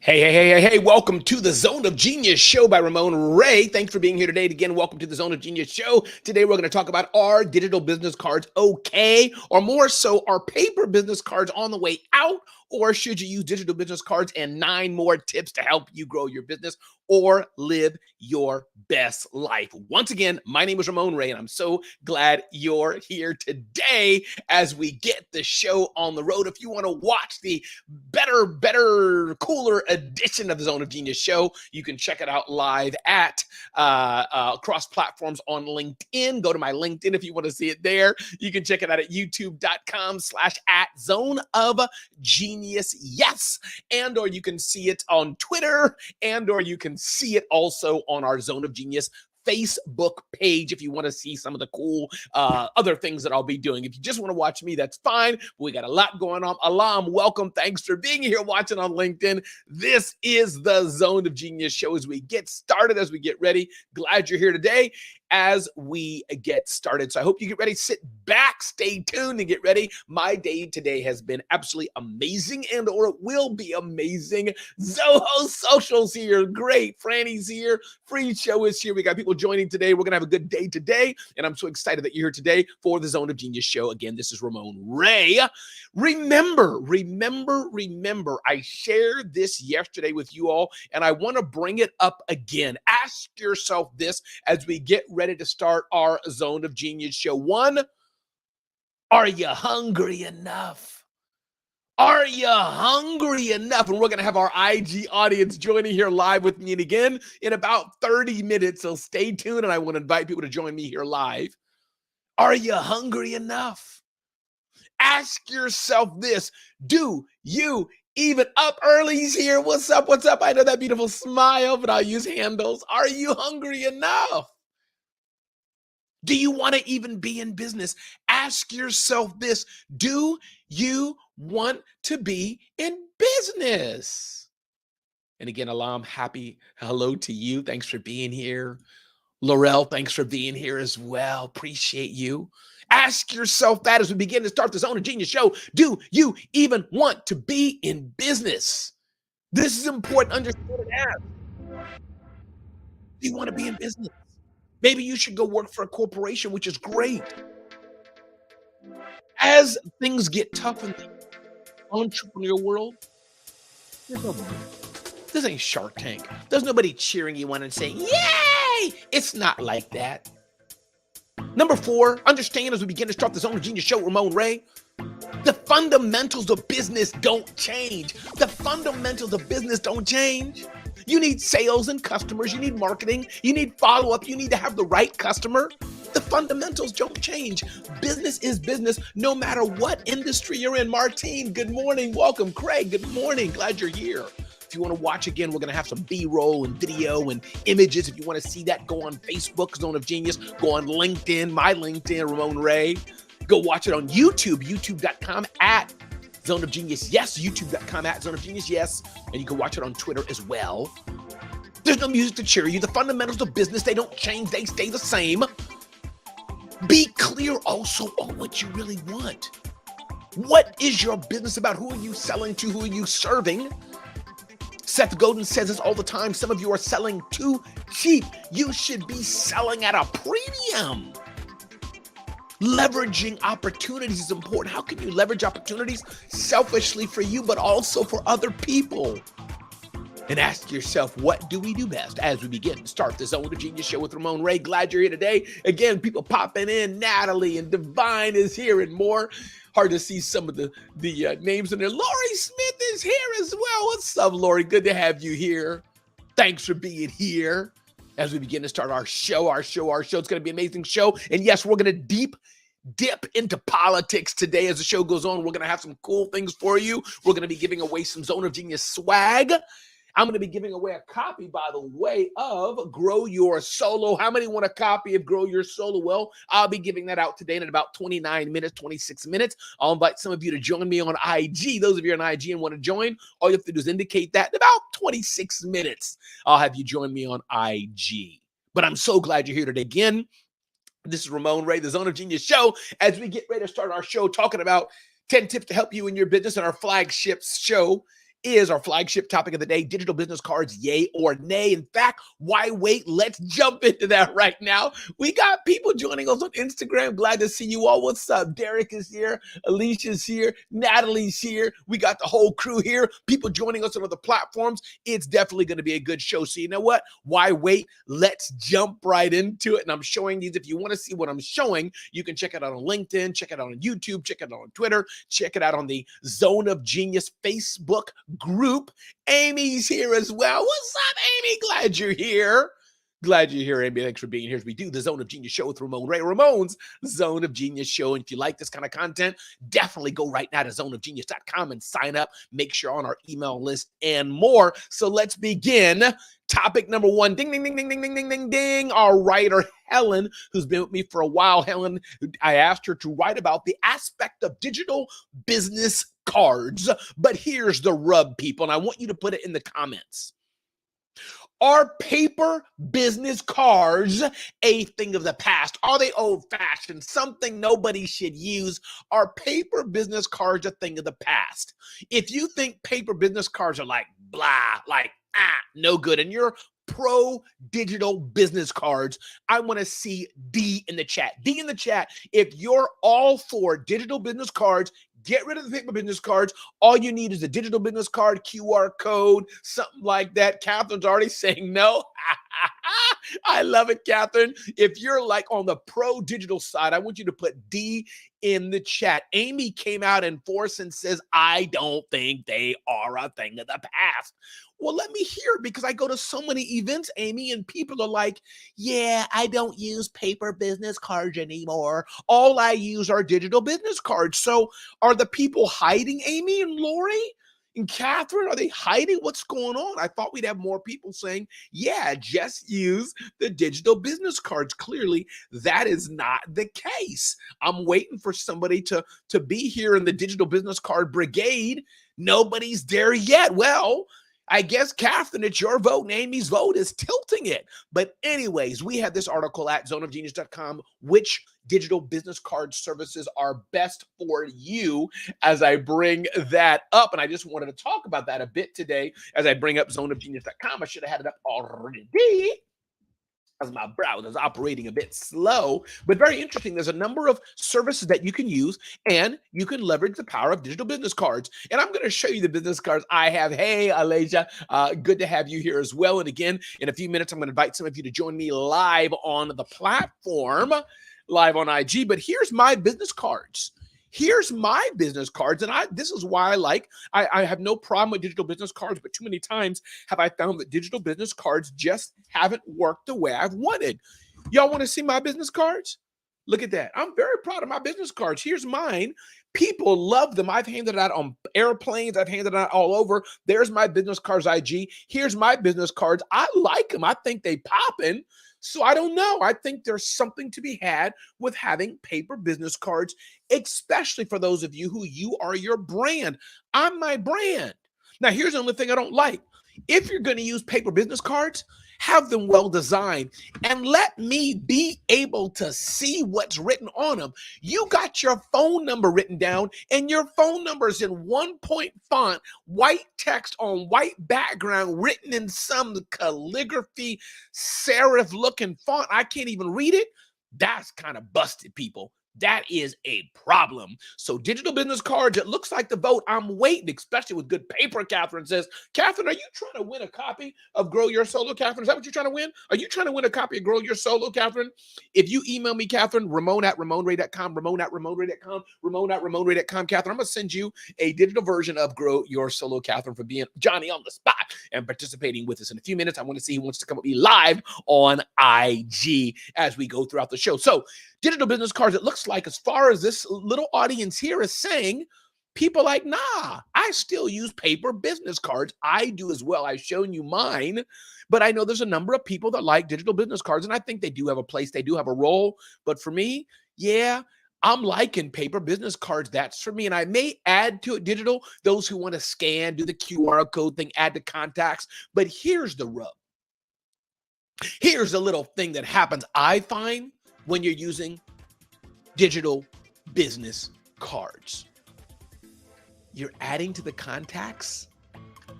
Hey, welcome to the Zone of Genius show by Ramon Ray. Thanks for being here today. Again, welcome to the Zone of Genius show. Today, we're going to talk about, are digital business cards okay? Or more so, are paper business cards on the way out? Or should you use digital business cards? And 9 more tips to help you grow your business or live your best life. Once again, my name is Ramon Ray, and I'm so glad you're here today as we get the show on the road. If you want to watch the better, cooler edition of the Zone of Genius show, you can check it out live at cross platforms on LinkedIn. Go to my LinkedIn if you want to see it there. You can check it out at youtube.com/@Zone of Genius. Yes. And or you can see it on Twitter, and or you can see it also on our Zone of Genius Facebook page if you want to see some of the cool other things that I'll be doing. If you just want to watch me, that's fine. We got a lot going on. Alam, welcome. Thanks for being here watching on LinkedIn. This is the Zone of Genius show as we get started, as we get ready. Glad you're here today as we get started. So I hope you get ready, sit back, stay tuned, and get ready. My day today has been absolutely amazing, and or it will be amazing. Zoho Social's here. Great. Franny's here. Free show is here. We got people joining today. We're going to have a good day today, and I'm so excited that you're here today for the Zone of Genius show. Again, this is Ramon Ray. Remember, I shared this yesterday with you all, and I want to bring it up again. Ask yourself this as we get ready to start our Zone of Genius show. 1, are you hungry enough? Are you hungry enough? And we're going to have our IG audience joining here live with me and again in about 30 minutes. So stay tuned, and I want to invite people to join me here live. Are you hungry enough? Ask yourself this. Do you even up early's here? What's up? I know that beautiful smile, but I'll use handles. Are you hungry enough? Do you want to even be in business? Ask yourself this. Do you want to be in business? And again, Alam, happy hello to you. Thanks for being here. Laurel, thanks for being here as well. Appreciate you. Ask yourself that as we begin to start the Zone of Genius show. Do you even want to be in business? This is important to understand and ask. Do you want to be in business? Maybe you should go work for a corporation, which is great. As things get tough in the entrepreneurial world, this ain't Shark Tank. There's nobody cheering you on and saying, yay! It's not like that. Number 4, understand as we begin to start the Zone of Genius show, Ramon Ray, the fundamentals of business don't change. The fundamentals of business don't change. You need sales and customers. You need marketing. You need follow-up. You need to have the right customer. The fundamentals don't change. Business is business no matter what industry you're in. Martine, good morning. Welcome. Craig, good morning. Glad you're here. If you want to watch again, we're going to have some B-roll and video and images. If you want to see that, go on Facebook, Zone of Genius. Go on LinkedIn, my LinkedIn, Ramon Ray. Go watch it on YouTube, youtube.com/Zone of Genius. Yes, youtube.com/Zone of Genius. Yes. And you can watch it on Twitter as well. There's no music to cheer you. The fundamentals of business, they don't change. They stay the same. Be clear also on what you really want. What is your business about? Who are you selling to? Who are you serving? Seth Godin says this all the time. Some of you are selling too cheap. You should be selling at a premium. Leveraging opportunities is important. How can you leverage opportunities selfishly for you, but also for other people? And ask yourself, what do we do best as we begin to start the Zone of Genius show with Ramon Ray? Glad you're here today. Again, people popping in. Natalie and Divine is here and more. Hard to see some of the names in there. Lori Smith is here as well. What's up, Lori? Good to have you here. Thanks for being here as we begin to start our show. It's going to be an amazing show. And yes, we're going to dip into politics today as the show goes on. We're going to have some cool things for you. We're going to be giving away some Zone of Genius swag. I'm going to be giving away a copy, by the way, of Grow Your Solo. How many want a copy of Grow Your Solo? Well, I'll be giving that out today in about 29 minutes, 26 minutes. I'll invite some of you to join me on IG. Those of you on IG and want to join, all you have to do is indicate that in about 26 minutes. I'll have you join me on IG. But I'm so glad you're here today again. This is Ramon Ray, the Zone of Genius show, as we get ready to start our show talking about 10 tips to help you in your business. And our flagship show is our flagship topic of the day: digital business cards, yay or nay. In fact, why wait? Let's jump into that right now. We got people joining us on Instagram. Glad to see you all. What's up? Derek is here. Alicia's here. Natalie's here. We got the whole crew here. People joining us on other platforms. It's definitely going to be a good show. So you know what? Why wait? Let's jump right into it. And I'm showing these. If you want to see what I'm showing, you can check it out on LinkedIn, check it out on YouTube, check it out on Twitter, check it out on the Zone of Genius Facebook group. Amy's here as well. What's up, Amy? Glad you're here. Glad you're here, Amy. Thanks for being here as we do the Zone of Genius show with Ramon Ray. Ramon's Zone of Genius show. And if you like this kind of content, definitely go right now to zoneofgenius.com and sign up. Make sure you're on our email list and more. So let's begin. Topic number one. Ding, ding, ding, ding, ding, ding, ding, ding, ding. Our writer, Helen, who's been with me for a while. Helen, I asked her to write about the aspect of digital business cards. But here's the rub, people, and I want you to put it in the comments. Are paper business cards a thing of the past? Are they old-fashioned, something nobody should use? Are paper business cards a thing of the past? If you think paper business cards are like blah, like no good, and you're pro digital business cards, I want to see D in the chat. D in the chat if you're all for digital business cards. Get rid of the paper business cards. All you need is a digital business card, QR code, something like that. Catherine's already saying no. I love it, Catherine. If you're like on the pro digital side, I want you to put D in the chat. Amy came out in force and says, I don't think they are a thing of the past. Well, let me hear it, because I go to so many events, Amy, and people are like, yeah, I don't use paper business cards anymore. All I use are digital business cards. So are the people hiding, Amy and Lori and Catherine? Are they hiding? What's going on? I thought we'd have more people saying, yeah, just use the digital business cards. Clearly, that is not the case. I'm waiting for somebody to be here in the digital business card brigade. Nobody's there yet. Well, I guess, Catherine, it's your vote, and Amy's vote is tilting it. But anyways, we have this article at zoneofgenius.com, which digital business card services are best for you, as I bring that up. And I just wanted to talk about that a bit today as I bring up zoneofgenius.com. I should have had it up already, as my browser is operating a bit slow, but very interesting. There's a number of services that you can use, and you can leverage the power of digital business cards. And I'm going to show you the business cards I have. Hey, Alasia, good to have you here as well. And again, in a few minutes, I'm going to invite some of you to join me live on the platform, live on IG. But here's my business cards. Here's my business cards. And this is why I have no problem with digital business cards, but too many times have I found that digital business cards just haven't worked the way I've wanted. Y'all want to see my business cards? Look at that. I'm very proud of my business cards. Here's mine. People love them. I've handed it out on airplanes. I've handed it out all over. There's my business cards IG. Here's my business cards. I like them. I think they poppin'. So I don't know. I think there's something to be had with having paper business cards, especially for those of you who you are your brand. I'm my brand. Now, here's the only thing I don't like. If you're going to use paper business cards, have them well designed and let me be able to see what's written on them. You got your phone number written down, and your phone number is in 1-point font, white text on white background, written in some calligraphy serif looking font. I can't even read it. That's kind of busted, people. That is a problem. So digital business cards, it looks like the vote. I'm waiting, especially with good paper. Catherine says, Catherine, are you trying to win a copy of Grow Your Solo, Catherine? Is that what you're trying to win? Are you trying to win a copy of Grow Your Solo, Catherine? If you email me, Catherine, Ramon@RamonRay.com, Ramon@RamonRay.com, Ramon@RamonRay.com, Catherine, I'm going to send you a digital version of Grow Your Solo, Catherine, for being Johnny on the spot and participating with us. In a few minutes, I want to see who wants to come with me live on IG as we go throughout the show. So digital business cards, it looks like, as far as this little audience here is saying, people like, nah, I still use paper business cards. I do as well. I've shown you mine, but I know there's a number of people that like digital business cards, and I think they do have a place. They do have a role. But for me, yeah, I'm liking paper business cards. That's for me. And I may add to it digital, those who want to scan, do the QR code thing, add to contacts. But here's the rub. Here's a little thing that happens, I find, when you're using digital business cards. You're adding to the contacts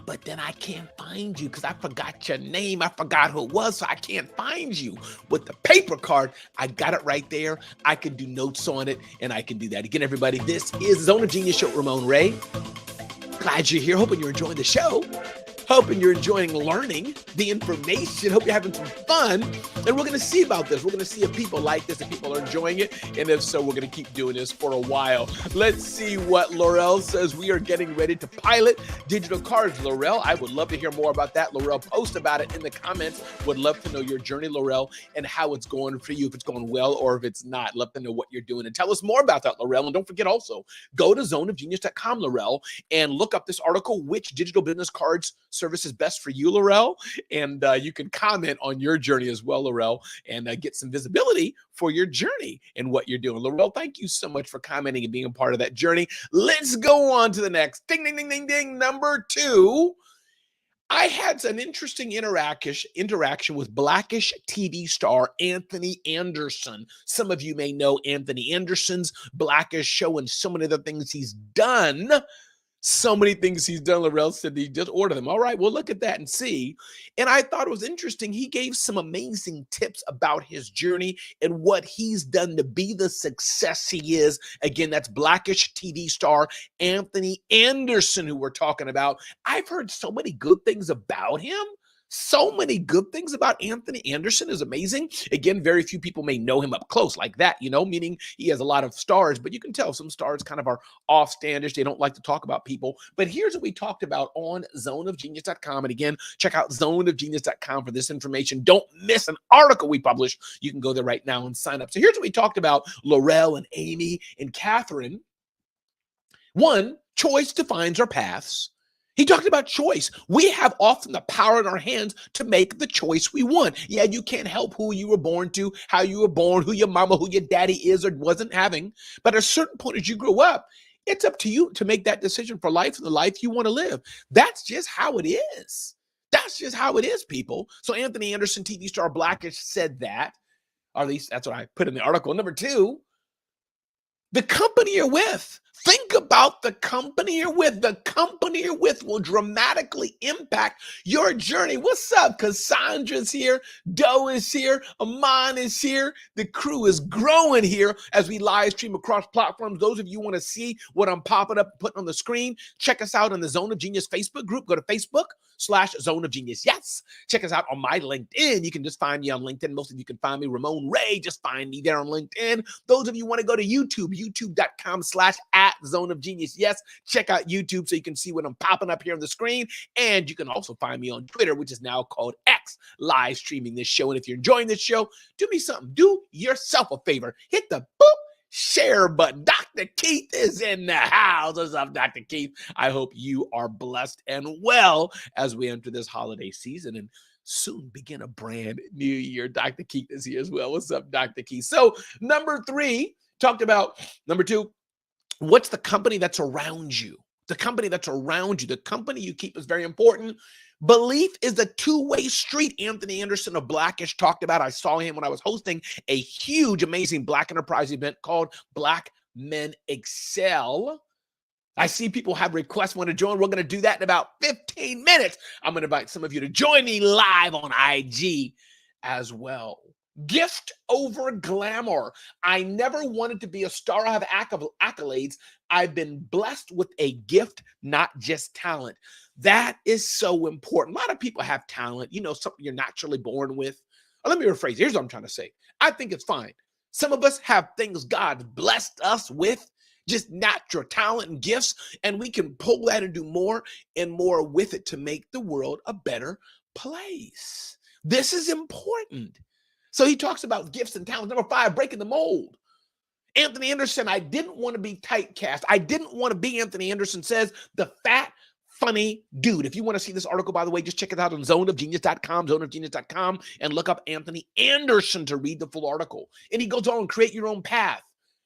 but then I can't find you because I forgot your name. I forgot who it was, so I can't find you. With the paper card, I got it right there. I can do notes on it, and I can do that. Again, everybody, this is Zone of Genius Show. Ramon Ray. Glad you're here. Hoping you're enjoying the show. Hoping you're enjoying learning the information. Hope you're having some fun. And we're going to see about this. We're going to see if people like this, if people are enjoying it. And if so, we're going to keep doing this for a while. Let's see what Laurel says. We are getting ready to pilot digital cards, Laurel. I would love to hear more about that. Laurel, post about it in the comments. Would love to know your journey, Laurel, and how it's going for you, if it's going well or if it's not. Love to know what you're doing. And tell us more about that, Laurel. And don't forget also, go to zoneofgenius.com, Laurel, and look up this article, which digital business cards service is best for you, Laurel, and you can comment on your journey as well, Laurel, and get some visibility for your journey and what you're doing. Laurel, thank you so much for commenting and being a part of that journey. Let's go on to the next. Ding, ding, ding, ding, ding. Number 2. I had an interesting interaction with Blackish TV star Anthony Anderson. Some of you may know Anthony Anderson's Blackish show and so many other things he's done. So many things he's done. Laurel said he just ordered them. All right, we'll look at that and see. And I thought it was interesting. He gave some amazing tips about his journey and what he's done to be the success he is. Again, that's Blackish TV star Anthony Anderson, who we're talking about. I've heard so many good things about him. So many good things about Anthony Anderson is amazing. Again, very few people may know him up close like that, meaning he has a lot of stars, but you can tell some stars kind of are off-standish. They don't like to talk about people. But here's what we talked about on zoneofgenius.com. And again, check out zoneofgenius.com for this information. Don't miss an article we published. You can go there right now and sign up. So here's what we talked about, Laurel and Amy and Catherine. 1, choice defines our paths. He talked about choice. We have often the power in our hands to make the choice we want. Yeah, you can't help who you were born to, how you were born, who your mama, who your daddy is or wasn't having. But at a certain point as you grow up, it's up to you to make that decision for life and the life you want to live. That's just how it is. That's just how it is, people. So Anthony Anderson, TV star Blackish, said that. Or at least that's what I put in the article. Number 2, the company you're with. Think about the company you're with. The company you're with will dramatically impact your journey. What's up? Cassandra's here. Doe is here. Amon is here. The crew is growing here as we live stream across platforms. Those of you who want to see what I'm popping up, putting on the screen, check us out in the Zone of Genius Facebook group. Go to Facebook.com/Zone of Genius. Yes. Check us out on my LinkedIn. You can just find me on LinkedIn. Most of you can find me, Ramon Ray. Just find me there on LinkedIn. Those of you who want to go to YouTube, youtube.com/@Zone of Genius. Yes, check out YouTube so you can see what I'm popping up here on the screen. And you can also find me on Twitter, which is now called X, live streaming this show. And if you're enjoying this show, do me something. Do yourself a favor. Hit the boop share button. Dr. Keith is in the house. What's up, Dr. Keith? I hope you are blessed and well as we enter this holiday season and soon begin a brand new year. Dr. Keith is here as well. What's up, Dr. Keith? So number 3, talked about number 2, what's the company that's around you? The company that's around you, the company you keep is very important. Belief is a two-way street. Anthony Anderson of Blackish talked about. I saw him when I was hosting a huge, amazing Black Enterprise event called Black Men Excel. I see people have requests, want to join. We're going to do that in about 15 minutes. I'm going to invite some of you to join me live on IG as well. Gift over glamour. I never wanted to be a star. I have accolades. I've been blessed with a gift, not just talent. That is so important. A lot of people have talent, something you're naturally born with. Let me rephrase. Here's what I'm trying to say. I think it's fine. Some of us have things God blessed us with, just natural talent and gifts, and we can pull that and do more and more with it to make the world a better place. This is important. So he talks about gifts and talents. Number 5, breaking the mold. Anthony Anderson, I didn't want to be typecast. I didn't want to be, Anthony Anderson says, the fat, funny dude. If you want to see this article, by the way, just check it out on zoneofgenius.com, zoneofgenius.com, and look up Anthony Anderson to read the full article. And he goes on, create your own path,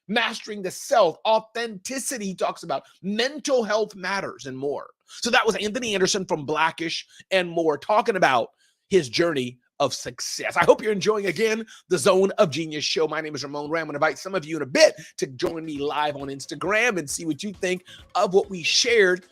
mastering the self, authenticity he talks about, mental health matters, and more. So that was Anthony Anderson from Blackish and more, talking about his journey of success. I hope you're enjoying, again, the Zone of Genius show. My name is Ramon. I'm going to invite some of you in a bit to join me live on Instagram and see what you think of what we shared.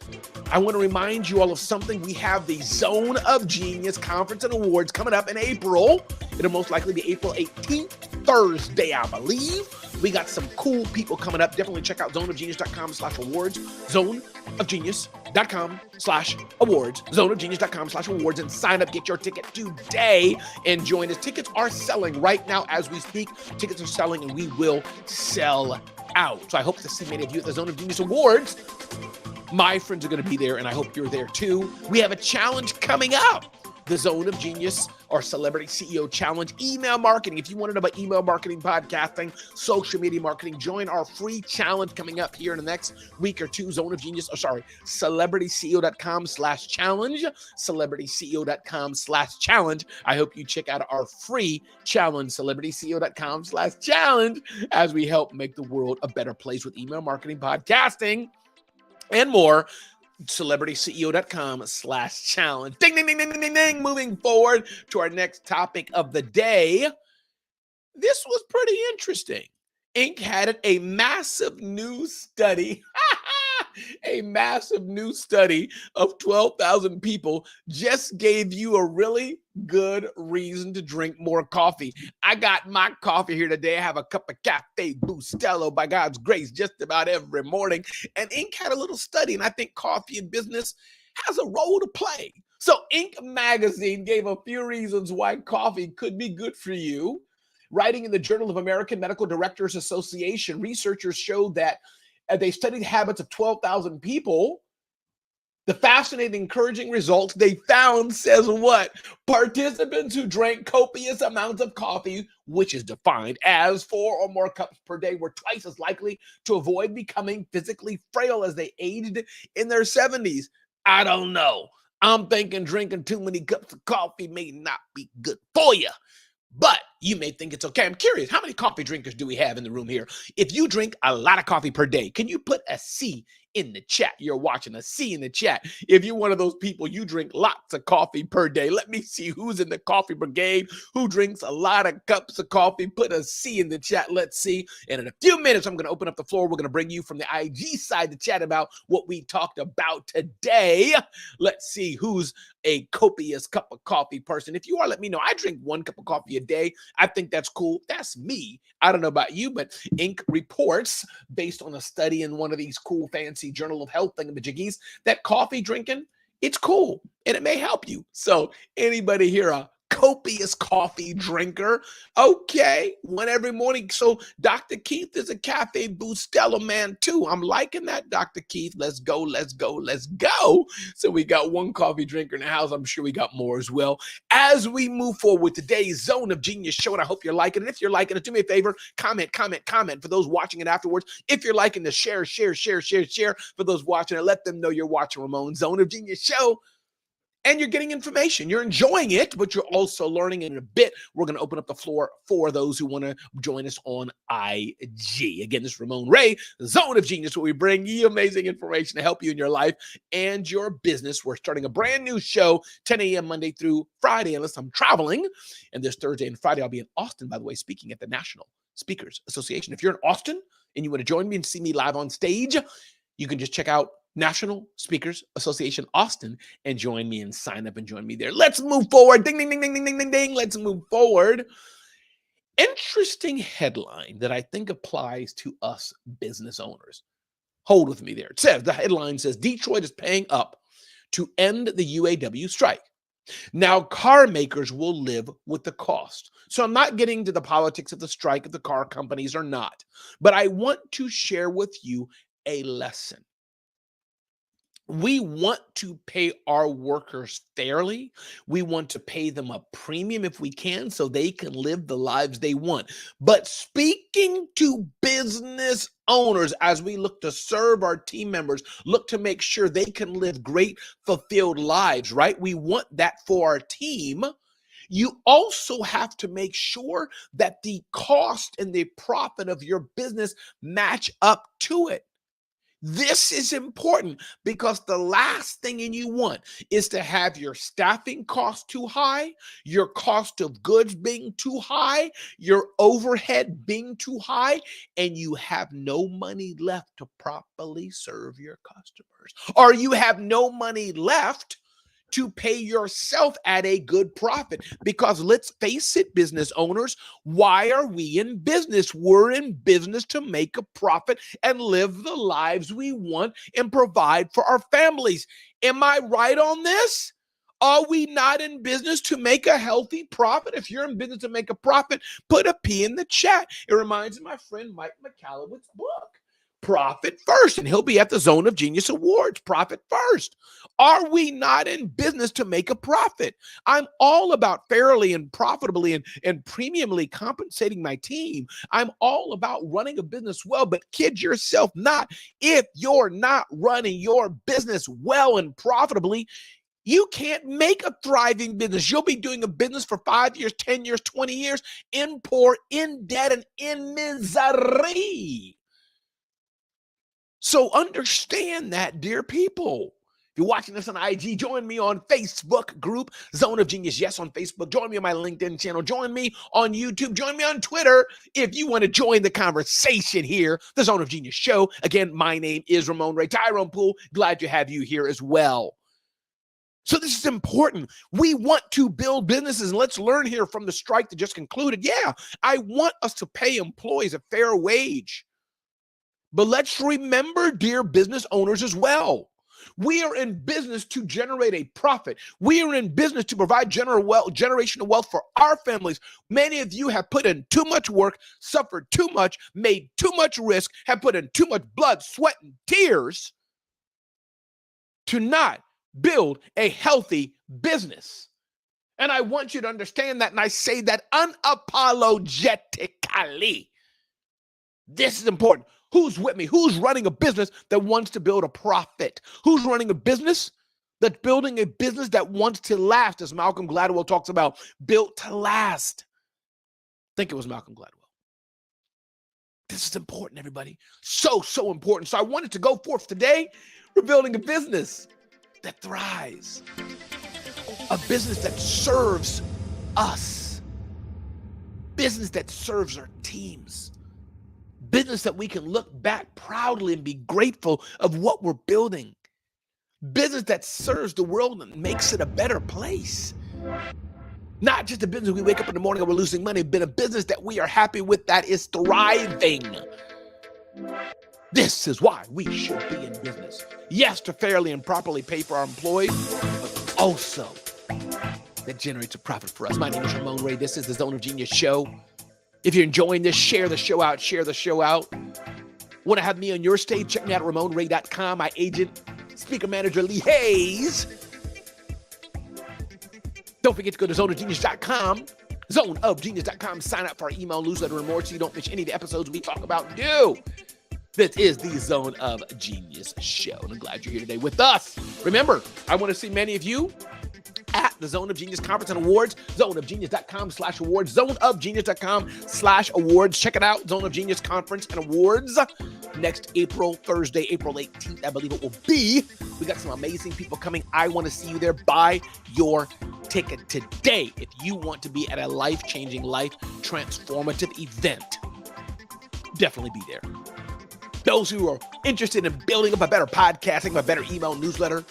I want to remind you all of something. We have the Zone of Genius Conference and Awards coming up in April. It'll most likely be April 18th, Thursday, I believe. We got some cool people coming up. Definitely check out zoneofgenius.com/awards, zoneofgenius.com/awards, zoneofgenius.com/awards, and sign up, get your ticket today, and join us. Tickets are selling right now as we speak. Tickets are selling, and we will sell out. So I hope to see many of you at the Zone of Genius Awards. My friends are going to be there, and I hope you're there too. We have a challenge coming up. The Zone of Genius or Celebrity CEO Challenge, email marketing. If you want to know about email marketing, podcasting, social media marketing, join our free challenge coming up here in the next week or two. CelebrityCEO.com/challenge, CelebrityCEO.com/challenge. I hope you check out our free challenge, CelebrityCEO.com/challenge, as we help make the world a better place with email marketing, podcasting, and more. CelebrityCEO.com/challenge. Ding, ding, ding, ding, ding, ding. Moving forward to our next topic of the day. This was pretty interesting. Inc. had a massive new study. A massive new study of 12,000 people just gave you a really good reason to drink more coffee. I got my coffee here today. I have a cup of Cafe Bustelo, by God's grace, just about every morning. And Inc. had a little study, and I think coffee in business has a role to play. So Inc. magazine gave a few reasons why coffee could be good for you. Writing in the Journal of American Medical Directors Association, researchers showed that they studied habits of 12,000 people. The fascinating, encouraging results they found says what? Participants who drank copious amounts of coffee, which is defined as 4 or more cups per day, were twice as likely to avoid becoming physically frail as they aged in their 70s. I don't know. I'm thinking drinking too many cups of coffee may not be good for you. But you may think it's okay. I'm curious, how many coffee drinkers do we have in the room here? If you drink a lot of coffee per day, can you put a C in the chat? You're watching, a C in the chat. If you're one of those people, you drink lots of coffee per day. Let me see who's in the coffee brigade, who drinks a lot of cups of coffee. Put a C in the chat. Let's see. And in a few minutes, I'm going to open up the floor. We're going to bring you from the IG side to chat about what we talked about today. Let's see who's a copious cup of coffee person. If you are, let me know. I drink 1 cup of coffee a day. I think that's cool. That's me. I don't know about you, but Inc. reports, based on a study in one of these cool, fancy Journal of Health thingamajiggies, that coffee drinking, it's cool and it may help you. So anybody here a copious coffee drinker? Okay, 1 every morning. So Dr. Keith is a Cafe Bustelo man too. I'm liking that, Dr. Keith. Let's go, let's go, let's go. So we got 1 coffee drinker in the house. I'm sure we got more as well. As we move forward with today's Zone of Genius show, and I hope you're liking it. If you're liking it, do me a favor, comment. For those watching it afterwards, if you're liking the share. For those watching it, let them know you're watching Ramon's Zone of Genius show. And you're getting information. You're enjoying it, but you're also learning. In a bit, we're going to open up the floor for those who want to join us on IG. Again, this is Ramon Ray, Zone of Genius, where we bring you amazing information to help you in your life and your business. We're starting a brand new show, 10 a.m. Monday through Friday, unless I'm traveling. And this Thursday and Friday, I'll be in Austin, by the way, speaking at the National Speakers Association. If you're in Austin and you want to join me and see me live on stage, you can just check out National Speakers Association Austin and join me and sign up and join me there. Let's move forward. Ding, ding, ding, ding, ding, ding, ding, ding. Let's move forward. Interesting headline that I think applies to us business owners. Hold with me there. It says, the headline says, Detroit is paying up to end the UAW strike. Now, car makers will live with the cost. So I'm not getting to the politics of the strike of the car companies or not, but I want to share with you a lesson. We want to pay our workers fairly. We want to pay them a premium if we can so they can live the lives they want. But speaking to business owners, as we look to serve our team members, look to make sure they can live great, fulfilled lives, right? We want that for our team. You also have to make sure that the cost and the profit of your business match up to it. This is important because the last thing you want is to have your staffing costs too high, your cost of goods being too high, your overhead being too high, and you have no money left to properly serve your customers. Or you have no money left to pay yourself at a good profit. Because let's face it, business owners, why are we in business? We're in business to make a profit and live the lives we want and provide for our families. Am I right on this? Are we not in business to make a healthy profit? If you're in business to make a profit, put a P in the chat. It reminds me of my friend Mike McCallowit's book, Profit First, and he'll be at the Zone of Genius Awards. Profit First. Are we not in business to make a profit? I'm all about fairly and profitably and premiumly compensating my team. I'm all about running a business well, but kid yourself not. If you're not running your business well and profitably, you can't make a thriving business. You'll be doing a business for 5 years, 10 years, 20 years in poor, in debt, and in misery. So understand that, dear people. If you're watching this on IG, join me on Facebook group, Zone of Genius. Yes, on Facebook. Join me on my LinkedIn channel. Join me on YouTube. Join me on Twitter if you want to join the conversation here, the Zone of Genius show. Again, my name is Ramon Ray. Tyrone Poole, glad to have you here as well. So this is important. We want to build businesses, and let's learn here from the strike that just concluded. Yeah, I want us to pay employees a fair wage. But let's remember, dear business owners, as well, we are in business to generate a profit. We are in business to provide generational wealth for our families. Many of you have put in too much work, suffered too much, made too much risk, have put in too much blood, sweat, and tears to not build a healthy business. And I want you to understand that, and I say that unapologetically. This is important. Who's with me? Who's running a business that wants to build a profit? Who's running a business that's building a business that wants to last, as Malcolm Gladwell talks about, built to last? I think it was Malcolm Gladwell. This is important, everybody. So important. So I wanted to go forth today. We're building a business that thrives, a business that serves us, business that serves our teams, business that we can look back proudly and be grateful of what we're building. Business that serves the world and makes it a better place. Not just a business we wake up in the morning and we're losing money, but a business that we are happy with that is thriving. This is why we should be in business. Yes, to fairly and properly pay for our employees, but also that generates a profit for us. My name is Ramon Ray. This is the Zone of Genius show. If you're enjoying this, share the show out. Share the show out. Want to have me on your stage? Check me out at RamonRay.com. My agent, speaker manager, Lee Hayes. Don't forget to go to zoneofgenius.com. Zoneofgenius.com. Sign up for our email newsletter and more so you don't miss any of the episodes we talk about and do. This is the Zone of Genius show, and I'm glad you're here today with us. Remember, I want to see many of you at the Zone of Genius Conference and Awards, zoneofgenius.com/awards, zoneofgenius.com/awards. Check it out, Zone of Genius Conference and Awards. Next April, Thursday, April 18th, I believe it will be. We got some amazing people coming. I want to see you there. Buy your ticket today if you want to be at a life-changing, life-transformative event. Definitely be there. Those who are interested in building up a better podcasting, a better email newsletter,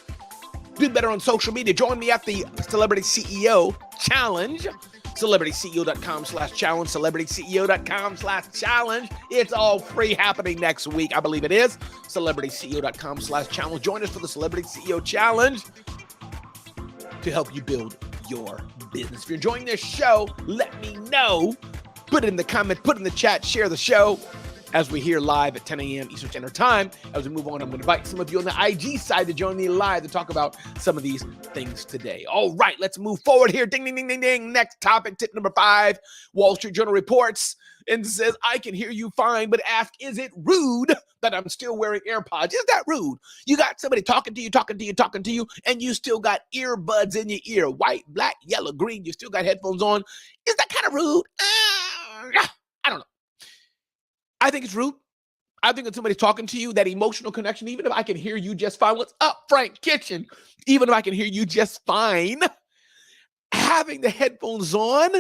do better on social media, join me at the Celebrity CEO Challenge, celebrityceo.com/challenge, celebrityceo.com/challenge. It's all free, happening next week. I believe it is. celebrityceo.com/challenge. Join us for the Celebrity CEO Challenge to help you build your business. If you're enjoying this show, let me know. Put it in the comments, put it in the chat, share the show. As we hear live at 10 a.m. Eastern Standard Time. As we move on, I'm going to invite some of you on the IG side to join me live to talk about some of these things today. All right, let's move forward here. Ding, ding, ding, ding, ding. Next topic, tip number 5. Wall Street Journal reports and says, I can hear you fine, but ask, is it rude that I'm still wearing AirPods? Is that rude? You got somebody talking to you, and you still got earbuds in your ear. White, black, yellow, green. You still got headphones on. Is that kind of rude? I don't know. I think it's rude. I think when somebody's talking to you, that emotional connection, even if I can hear you just fine, what's up, Frank Kitchen? Even if I can hear you just fine, having the headphones on,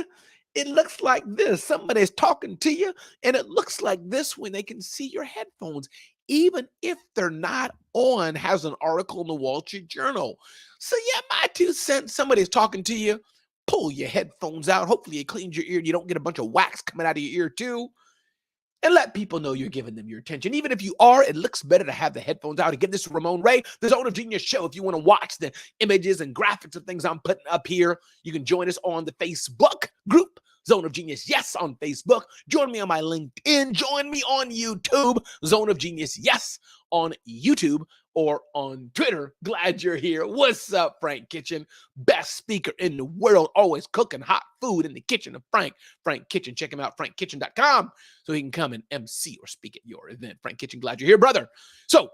it looks like this. Somebody's talking to you, and it looks like this when they can see your headphones, even if they're not on, has an article in the Wall Street Journal. So yeah, my 2 cents, somebody's talking to you, pull your headphones out. Hopefully it cleans your ear and you don't get a bunch of wax coming out of your ear too. And let people know you're giving them your attention. Even if you are, it looks better to have the headphones out. Again, this is Ramon Ray, the Zone of Genius show. If you want to watch the images and graphics of things I'm putting up here, you can join us on the Facebook group, Zone of Genius, yes, on Facebook. Join me on my LinkedIn. Join me on YouTube, Zone of Genius, yes, on YouTube or on Twitter. Glad you're here. What's up, Frank Kitchen? Best speaker in the world, always cooking hot food in the kitchen of Frank Kitchen. Check him out, frankkitchen.com, so he can come and MC or speak at your event. Frank Kitchen, glad you're here, brother. So,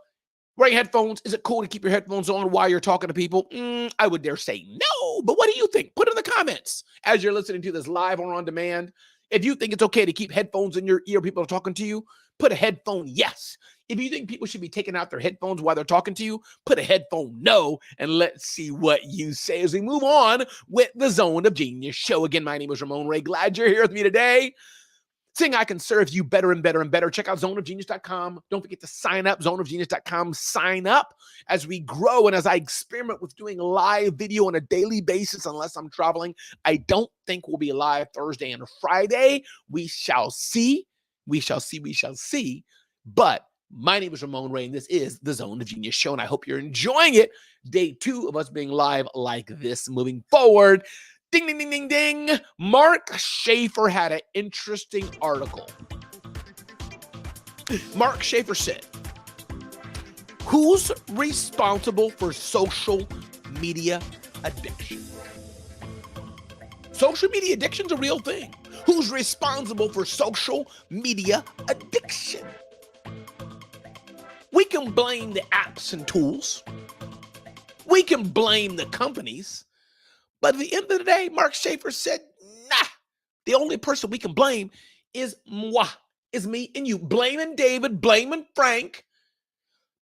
wearing headphones, is it cool to keep your headphones on while you're talking to people? I would dare say no, but what do you think? Put it in the comments as you're listening to this live or on demand. If you think it's okay to keep headphones in your ear, people are talking to you, put a headphone yes. If you think people should be taking out their headphones while they're talking to you, put a headphone no, and let's see what you say as we move on with the Zone of Genius show. Again, my name is Ramon Ray. Glad you're here with me today. Seeing I can serve you better and better and better. Check out zoneofgenius.com. Don't forget to sign up, zoneofgenius.com. Sign up as we grow and as I experiment with doing live video on a daily basis, unless I'm traveling. I don't think we'll be live Thursday and Friday. We shall see. We shall see. We shall see. But my name is Ramon Ray, and this is the Zone of Genius show, and I hope you're enjoying it. Day 2 of us being live like this moving forward. Ding, ding, ding, ding, ding. Mark Schaefer had an interesting article. Mark Schaefer said, who's responsible for social media addiction? Social media addiction's a real thing. Who's responsible for social media addiction? We can blame the apps and tools. We can blame the companies. But at the end of the day, Mark Schaefer said, nah, the only person we can blame is moi, is me and you. Blaming David, blaming Frank.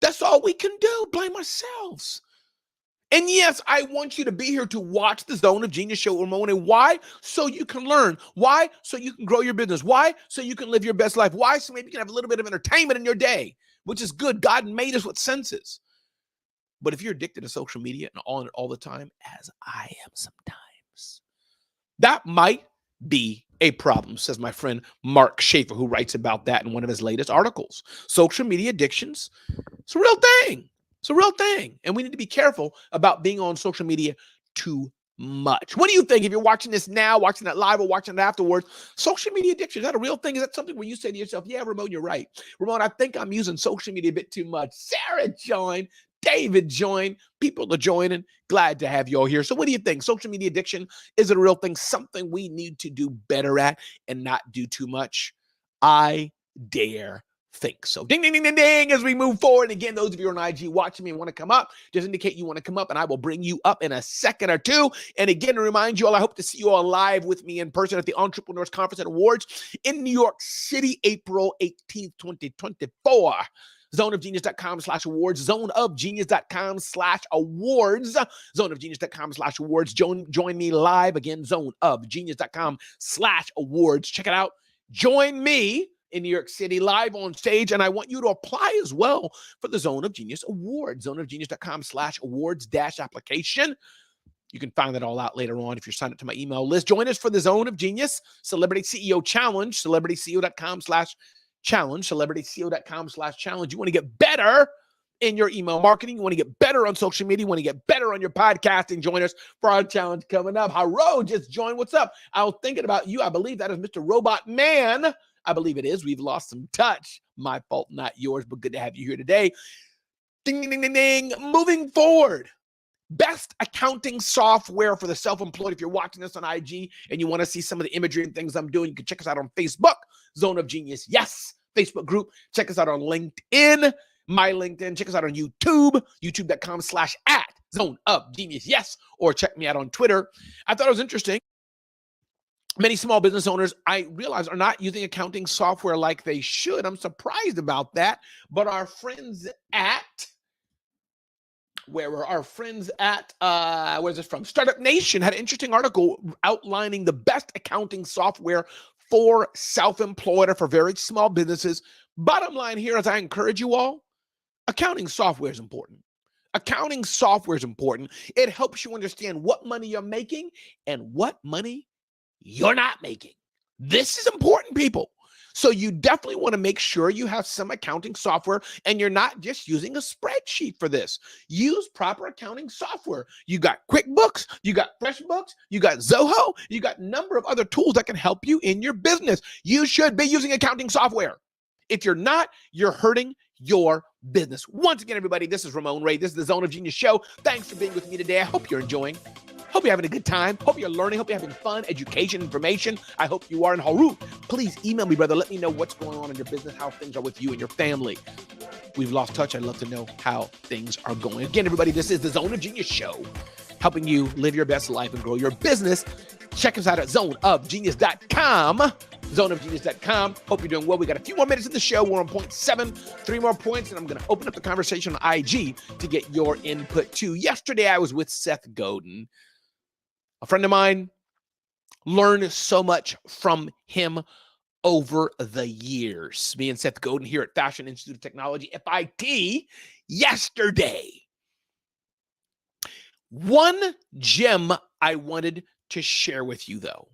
That's all we can do, blame ourselves. And yes, I want you to be here to watch the Zone of Genius show, Ramon. And why? So you can learn. Why? So you can grow your business. Why? So you can live your best life. Why? So maybe you can have a little bit of entertainment in your day, which is good. God made us with senses. But if you're addicted to social media and on it all the time, as I am sometimes, that might be a problem, says my friend Mark Schaefer, who writes about that in one of his latest articles. Social media addictions, it's a real thing. It's a real thing. And we need to be careful about being on social media too much. What do you think? If you're watching this now, watching that live, or watching it afterwards, social media addiction, is that a real thing? Is that something where you say to yourself, yeah, Ramon, you're right. Ramon, I think I'm using social media a bit too much. Sarah joined. David joined. People are joining. Glad to have you all here. So what do you think? Social media addiction, is it a real thing? Something we need to do better at and not do too much? I dare think so. Ding, ding, ding, ding, ding, as we move forward. And again, those of you on IG watching me and want to come up, just indicate you want to come up and I will bring you up in a second or two. And again, to remind you all, I hope to see you all live with me in person at the Entrepreneurs Conference and Awards in New York City, April 18th, 2024. zoneofgenius.com/awards, zoneofgenius.com/awards, zoneofgenius.com/awards. Join me live again, zoneofgenius.com/awards. Check it out. Join me in New York City live on stage, and I want you to apply as well for the Zone of Genius Award, zoneofgenius.com/awards-application. You can find that all out later on if you're signed up to my email list. Join us for the Zone of Genius Celebrity CEO Challenge, celebrityceo.com/challenge, celebrityceo.com/challenge. You want to get better in your email marketing. You want to get better on social media. You want to get better on your podcasting. Join us for our challenge coming up. Haro just joined. What's up? I was thinking about you. I believe that is Mr. Robot Man. I believe it is. We've lost some touch. My fault, not yours, but good to have you here today. Ding, ding, ding, ding, ding. Moving forward. Best accounting software for the self-employed. If you're watching this on IG and you want to see some of the imagery and things I'm doing, you can check us out on Facebook, Zone of Genius, yes, Facebook group. Check us out on LinkedIn, my LinkedIn. Check us out on YouTube, youtube.com/@Zone of Genius, yes, or check me out on Twitter. I thought it was interesting. Many small business owners, I realize, are not using accounting software like they should. I'm surprised about that. But our friends at, where were our friends at, where's this from? Startup Nation had an interesting article outlining the best accounting software for self-employed or for very small businesses. Bottom line here, as I encourage you all, accounting software is important. Accounting software is important. It helps you understand what money you're making and what money you're not making. This is important, people. So you definitely want to make sure you have some accounting software and you're not just using a spreadsheet for this. Use proper accounting software. You got QuickBooks, you got FreshBooks, you got Zoho, you got a number of other tools that can help you in your business. You should be using accounting software. If you're not, you're hurting your business. Once again, everybody, this is Ramon Ray. This is the Zone of Genius Show. Thanks for being with me today. I hope you're enjoying. Hope you're having a good time. Hope you're learning. Hope you're having fun, education, information. I hope you are in Haru. Please email me, brother. Let me know what's going on in your business, how things are with you and your family. We've lost touch. I'd love to know how things are going. Again, everybody, this is the Zone of Genius Show, helping you live your best life and grow your business. Check us out at zoneofgenius.com. zoneofgenius.com. Hope you're doing well. We got a few more minutes in the show. We're on point 7, 3 more points, and I'm going to open up the conversation on IG to get your input too. Yesterday, I was with Seth Godin, a friend of mine. Learned so much from him over the years. Me and Seth Godin here at Fashion Institute of Technology, FIT, yesterday. One gem I wanted to share with you, though.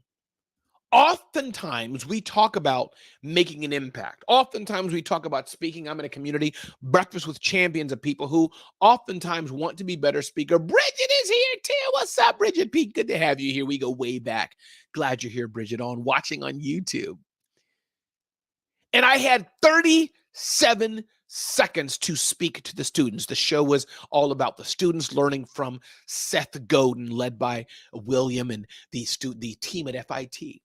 Oftentimes, we talk about making an impact. Oftentimes, we talk about speaking. I'm in a community, breakfast with champions of people who oftentimes want to be better speaker. Bridget is here, too. What's up, Bridget P? Good to have you here. We go way back. Glad you're here, Bridget, watching on YouTube. And I had 37 seconds to speak to the students. The show was all about the students learning from Seth Godin, led by William and the team at FIT.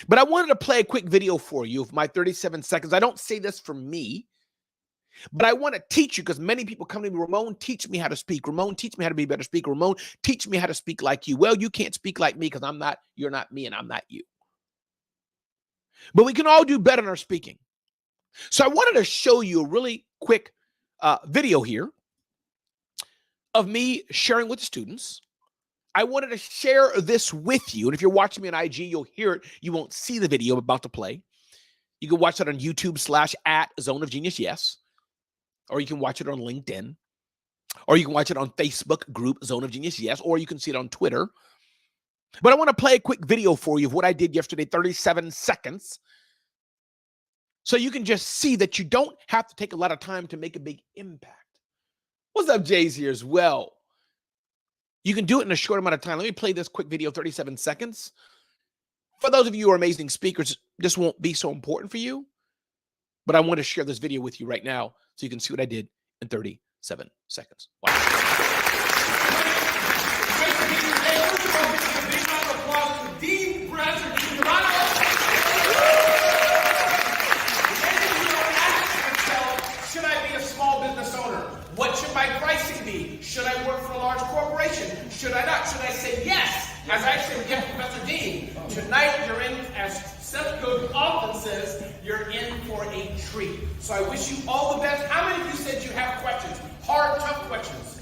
But I wanted to play a quick video for you of my 37 seconds. I don't say this for me, but I want to teach you, because many people come to me, Ramon, teach me how to speak. Ramon, teach me how to be a better speaker. Ramon, teach me how to speak like you. Well, you can't speak like me because you're not me and I'm not you. But we can all do better in our speaking. So I wanted to show you a really quick video here of me sharing with the students. I wanted to share this with you. And if you're watching me on IG, you'll hear it. You won't see the video I'm about to play. You can watch it on YouTube /@ZoneOfGenius, yes. Or you can watch it on LinkedIn. Or you can watch it on Facebook group Zone of Genius, yes. Or you can see it on Twitter. But I want to play a quick video for you of what I did yesterday, 37 seconds. So you can just see that you don't have to take a lot of time to make a big impact. What's up, Jay's here as well? You can do it in a short amount of time. Let me play this quick video, 37 seconds. For those of you who are amazing speakers, this won't be so important for you, but I want to share this video with you right now so you can see what I did in 37 seconds. Watch. Deep breaths. Should I be a small business owner? What should my pricing be? Should I work for a large corporation? Should I not? Should I say yes? As I said, yes, Professor Dean. Tonight you're in, as Seth Godin often says, you're in for a treat. So I wish you all the best. How many of you said you have questions? Hard, tough questions.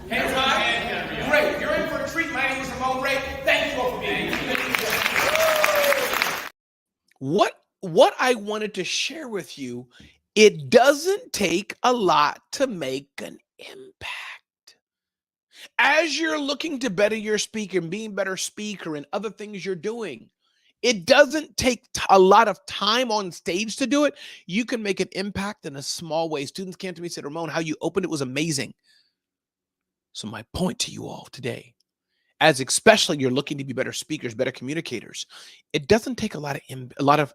Hands high? Great. You're in for a treat. My name is Ramon Ray. Thank you all for being here. What I wanted to share with you, it doesn't take a lot to make an impact. As you're looking to better your speaker and being a better speaker and other things you're doing, it doesn't take a lot of time on stage to do it. You can make an impact in a small way. Students came to me and said, Ramon, how you opened it was amazing. So my point to you all today, as especially you're looking to be better speakers, better communicators, it doesn't take a lot of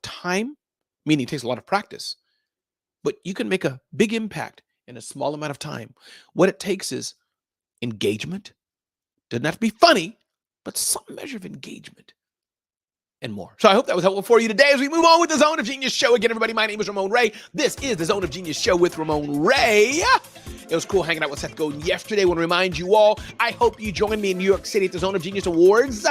time, meaning it takes a lot of practice, but you can make a big impact in a small amount of time. What it takes is engagement. Doesn't have to be funny, but some measure of engagement and more. So I hope that was helpful for you today as we move on with the Zone of Genius show. Again, everybody, my name is Ramon Ray. This is the Zone of Genius show with Ramon Ray. It was cool hanging out with Seth Godin yesterday. I want to remind you all, I hope you join me in New York City at the Zone of Genius Awards.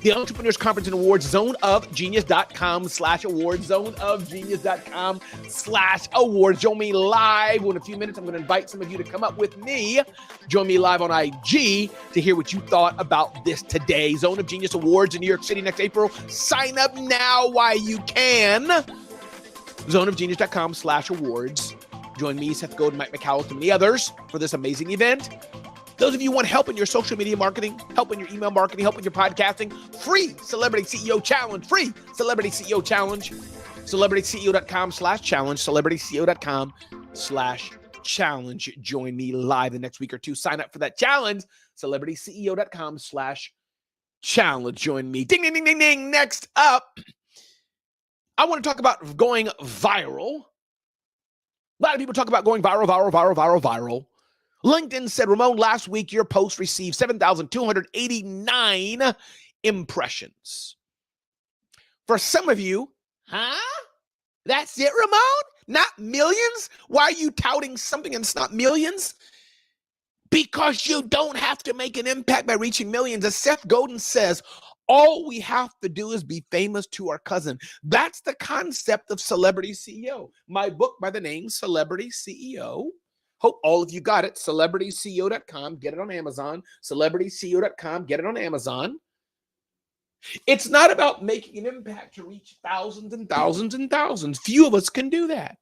the Entrepreneurs Conference and Awards, zoneofgenius.com/awards, zoneofgenius.com/awards. Join me live in a few minutes. I'm going to invite some of you to come up with me. Join me live on IG to hear what you thought about this today. Zone of Genius Awards in New York City next April. Sign up now while you can. zoneofgenius.com/awards. Join me, Seth Godin, Mike McCallum, and many others for this amazing event. Those of you who want help in your social media marketing, help in your email marketing, help in your podcasting, free Celebrity CEO Challenge, free Celebrity CEO Challenge, celebrityceo.com/challenge, celebrityceo.com/challenge. Join me live the next week or two. Sign up for that challenge, celebrityceo.com/challenge. Join me. Ding, ding, ding, ding, ding. Next up, I want to talk about going viral. A lot of people talk about going viral. LinkedIn said, Ramon, last week your post received 7,289 impressions. For some of you, that's it, Ramon? Not millions? Why are you touting something and it's not millions? Because you don't have to make an impact by reaching millions. As Seth Godin says, all we have to do is be famous to our cousin. That's the concept of Celebrity CEO. My book by the name Celebrity CEO. Hope all of you got it. CelebrityCEO.com. Get it on Amazon. CelebrityCEO.com. Get it on Amazon. It's not about making an impact to reach thousands and thousands and thousands. Few of us can do that.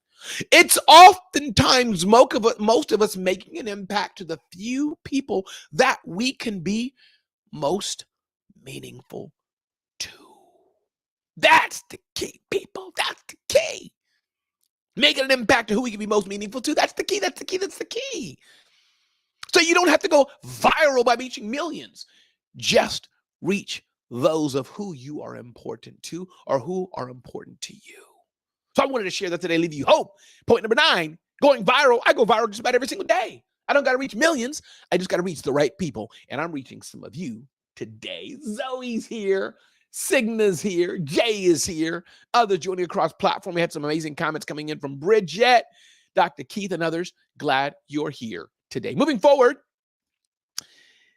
It's oftentimes most of us making an impact to the few people that we can be most meaningful to. That's the key, people. That's the key. Making an impact to who we can be most meaningful to. That's the key. That's the key. That's the key. So you don't have to go viral by reaching millions. Just reach those of who you are important to or who are important to you. So I wanted to share that today, leave you hope. Point number 9, going viral. I go viral just about every single day. I don't got to reach millions. I just got to reach the right people. And I'm reaching some of you today. Zoe's here. Signa's here. Jay is here. Others joining across platform. We had some amazing comments coming in from Bridget, Dr. Keith, and others. Glad you're here today. Moving forward,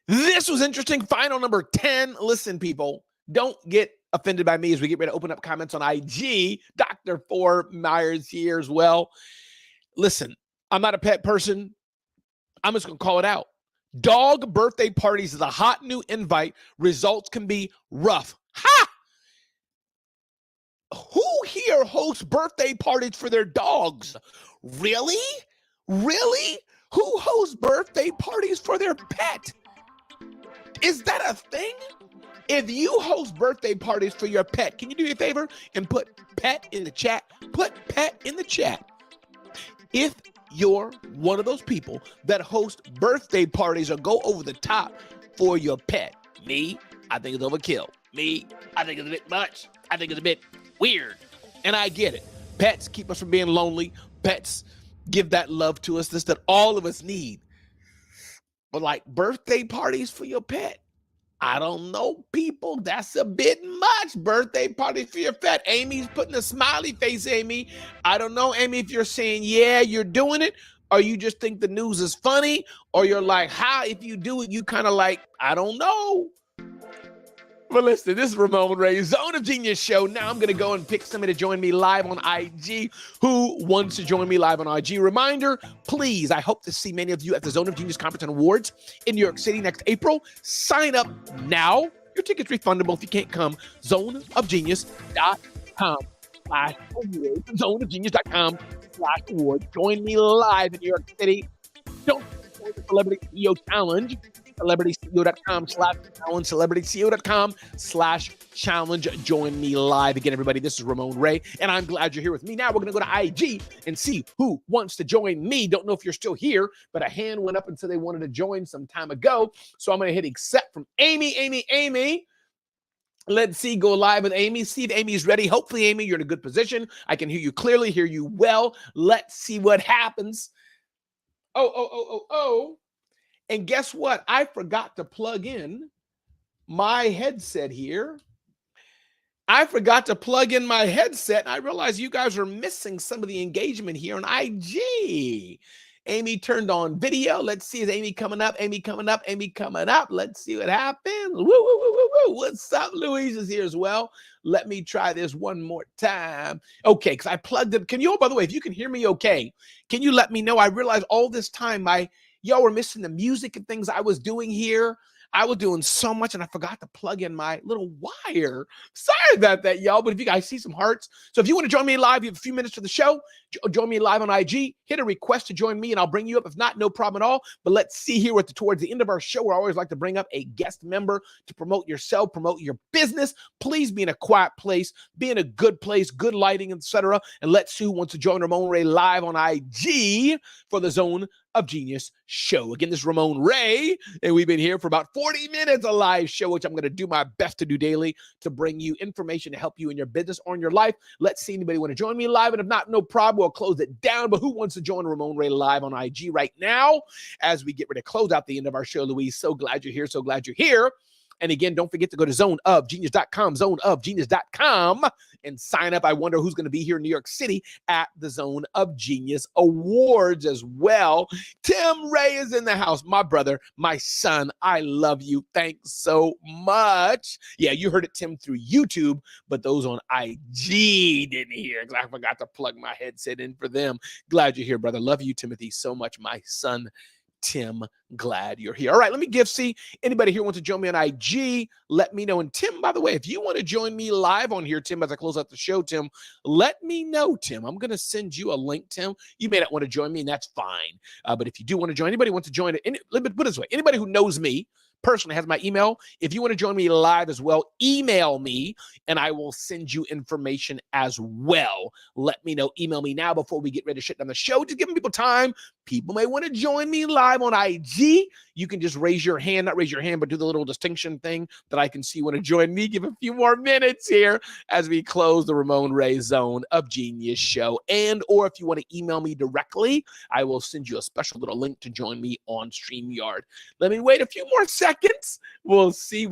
this was interesting. Final number 10. Listen, people, don't get offended by me as we get ready to open up comments on IG. Dr. Ford Myers here as well. Listen, I'm not a pet person. I'm just going to call it out. Dog birthday parties is a hot new invite. Results can be rough. Ha! Who here hosts birthday parties for their dogs? Really? Really? Who hosts birthday parties for their pet? Is that a thing? If you host birthday parties for your pet, can you do me a favor and put pet in the chat? Put pet in the chat. If you're one of those people that host birthday parties or go over the top for your pet. Me, I think it's overkill. Me, I think it's a bit much. I think it's a bit weird. And I get it. Pets keep us from being lonely. Pets give that love to us, this that all of us need. But like birthday parties for your pet, I don't know, people. That's a bit much. Birthday party for your pet. Amy's putting a smiley face, Amy. I don't know, Amy, if you're saying, yeah, you're doing it, or you just think the news is funny, or you're like, how, if you do it, you kind of like, I don't know. But listen, this is Ramon Ray's Zone of Genius show. Now I'm going to go and pick somebody to join me live on IG. Who wants to join me live on IG? Reminder, please, I hope to see many of you at the Zone of Genius Conference and Awards in New York City next April. Sign up now. Your ticket's refundable if you can't come. zoneofgenius.com/awards. zoneofgenius.com/awards. Join me live in New York City. Don't forget the Celebrity CEO Challenge. CelebrityCEO.com/challenge, CelebrityCEO.com/challenge. Join me live again, everybody. This is Ramon Ray, and I'm glad you're here with me. Now we're going to go to IG and see who wants to join me. Don't know if you're still here, but a hand went up and said they wanted to join some time ago. So I'm going to hit accept from Amy. Let's see, go live with Amy. See if Amy's ready. Hopefully, Amy, you're in a good position. I can hear you clearly, hear you well. Let's see what happens. Oh. And guess what? I forgot to plug in my headset here. I forgot to plug in my headset. And I realized you guys are missing some of the engagement here on IG. Amy turned on video. Let's see, is Amy coming up? Amy coming up? Amy coming up? Let's see what happens. Woo, woo, woo, woo, woo. What's up? Louise is here as well. Let me try this one more time. Okay, because I plugged it. Can you, oh, by the way, if you can hear me okay, can you let me know? I realized all this time y'all were missing the music and things I was doing here. I was doing so much and I forgot to plug in my little wire. Sorry about that, y'all. But if you guys see some hearts. So if you want to join me live, you have a few minutes for the show. Join me live on IG. Hit a request to join me and I'll bring you up. If not, no problem at all. But let's see here towards the end of our show, we always like to bring up a guest member to promote yourself, promote your business. Please be in a quiet place, be in a good place, good lighting, etc. And let's see who wants to join Ramon Ray live on IG for the Zone of Genius show. Again, this is Ramon Ray, and we've been here for about 40 minutes, a live show, which I'm going to do my best to do daily to bring you information to help you in your business or in your life. Let's see anybody want to join me live, and if not, no problem, we'll close it down. But who wants to join Ramon Ray live on IG right now as we get ready to close out the end of our show? Louise, so glad you're here. So glad you're here. And again, don't forget to go to zoneofgenius.com, zoneofgenius.com, and sign up. I wonder who's going to be here in New York City at the Zone of Genius Awards as well. Tim Ray is in the house. My brother, my son, I love you. Thanks so much. Yeah, you heard it, Tim, through YouTube, but those on IG didn't hear because I forgot to plug my headset in for them. Glad you're here, brother. Love you, Timothy, so much. My son, Tim, glad you're here. All right, let me see anybody here wants to join me on IG. Let me know. And Tim, by the way, if you want to join me live on here, Tim, as I close out the show, Tim, let me know, Tim. I'm going to send you a link, Tim. You may not want to join me, and that's fine. But if you do want to join, anybody wants to join it, let me put it this way. Anybody who knows me personally has my email. If you want to join me live as well, email me and I will send you information as well. Let me know. Email me now before we get ready to shut down the show. Just giving people time. People may want to join me live on IG. You can just raise your hand, not raise your hand, but do the little distinction thing that I can see you want to join me. Give a few more minutes here as we close the Ramon Ray Zone of Genius show. And or if you want to email me directly, I will send you a special little link to join me on StreamYard. Let me wait a few more seconds. We'll see.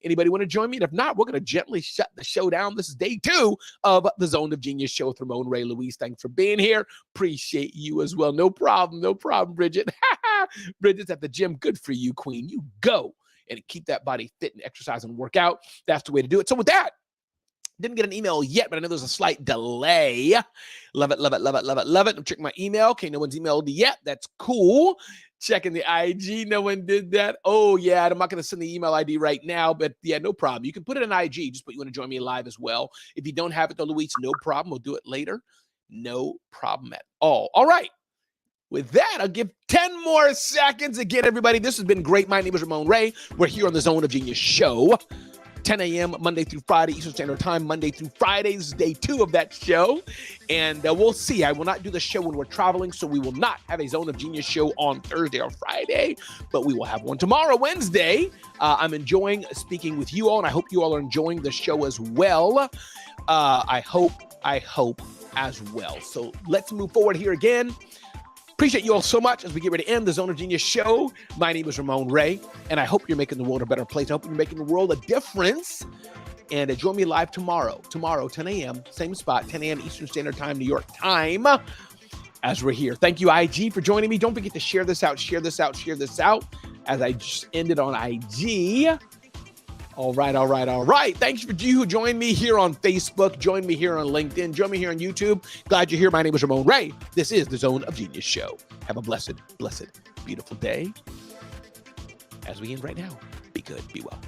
Anybody want to join me? And if not, we're going to gently shut the show down. This is day 2 of the Zone of Genius show with Ramon Ray. Louise, thanks for being here. Appreciate you as well. No problem, Bridget. Bridget's at the gym. Good for you, Queen. You go and keep that body fit and exercise and work out. That's the way to do it. So with that, didn't get an email yet, but I know there's a slight delay. Love it. I'm checking my email. Okay, no one's emailed yet. That's cool. Checking the IG. No one did that. Oh, yeah. I'm not going to send the email ID right now, but yeah, no problem. You can put it in IG. Just put you want to join me live as well. If you don't have it, though, Louise, no problem. We'll do it later. No problem at all. All right. With that, I'll give 10 more seconds. Again, everybody, this has been great. My name is Ramon Ray. We're here on the Zone of Genius show. 10 a.m. Monday through Friday, Eastern Standard Time, Monday through Friday. This is day 2 of that show. And we'll see. I will not do the show when we're traveling, so we will not have a Zone of Genius show on Thursday or Friday, but we will have one tomorrow, Wednesday. I'm enjoying speaking with you all, and I hope you all are enjoying the show as well. I hope as well. So let's move forward here again. Appreciate you all so much as we get ready to end the Zone of Genius show. My name is Ramon Ray, and I hope you're making the world a better place. I hope you're making the world a difference. And join me live tomorrow, 10 a.m., same spot, 10 a.m. Eastern Standard Time, New York time, as we're here. Thank you, IG, for joining me. Don't forget to share this out, as I just ended on IG. All right. Thanks for you who joined me here on Facebook. Join me here on LinkedIn. Join me here on YouTube. Glad you're here. My name is Ramon Ray. This is the Zone of Genius show. Have a blessed, beautiful day. As we end right now, be good, be well.